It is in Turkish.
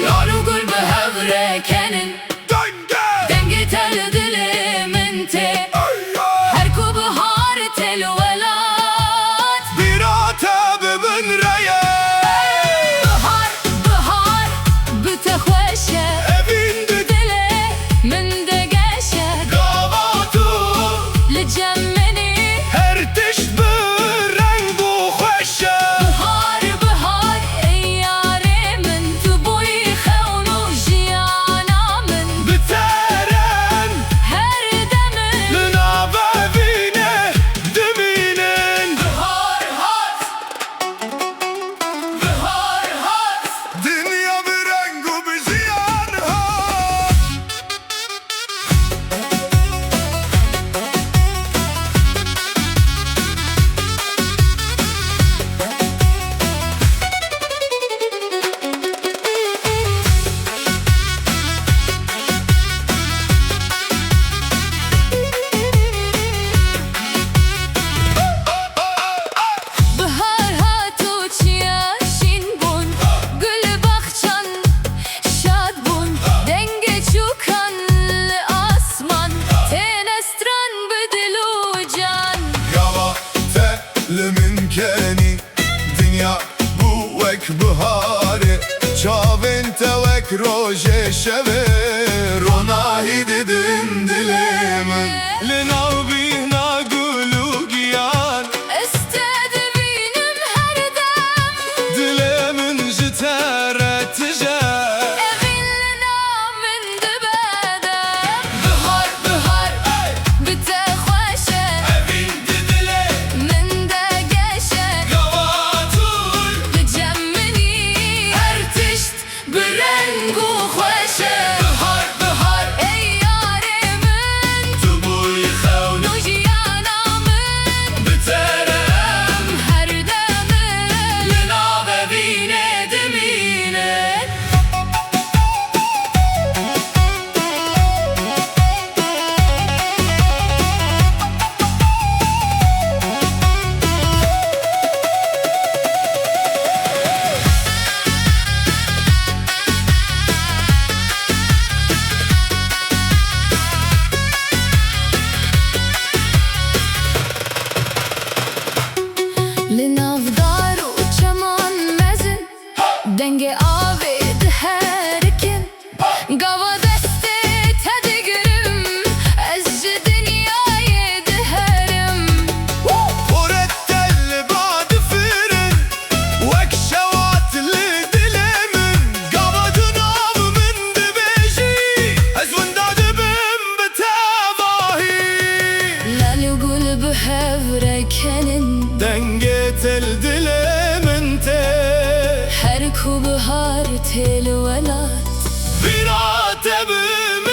Lalu gul behevrekenin Denge tel dilimin te Her ku bahar tel velat براتب من ريه Bahar, bahar, büte hoşe evin Dile, min de geşe قاواتو Licemmeni her tişt bir renk bu خوشه Bahar, bahar, ey yarimin Tu boy xevnu jiyana min بترن Her demin لنابه vine deminin Bahar hat Bahar hat Dünya bir renk bu bir ziyan ha Bahar hatu çiyaşin bun Gül bahçan şad bun Denge çukan asman Tenestran bedilu can Yava telmin keni Dünya bu vek bihari Çavin tevek roje şeve Ronahidi din dilimin Linav bina gulu giyan İstedi benim her dem Dilimin jitere tije Evin namin dibedem Bahar bahar bite hoşe Evin didile Min de geşe Gavatul Licemmeni her tişt bir rengu hoşe Bahar bahar ey yarimin Tubuy xevnu Nujiyana min biterem her demin Linabe Vine demine Linavdar u çaman mezin Denge avid herkin Gava deste tedigirim Ezci dünyayı deherim ورتل بعد فرن وك شوات لدلمن قبض ناب من دبيجي ازون دادبن بتاباهي Lali gul behevrekenin دنجت الدلمن te Her ku bahar tel velat براتب من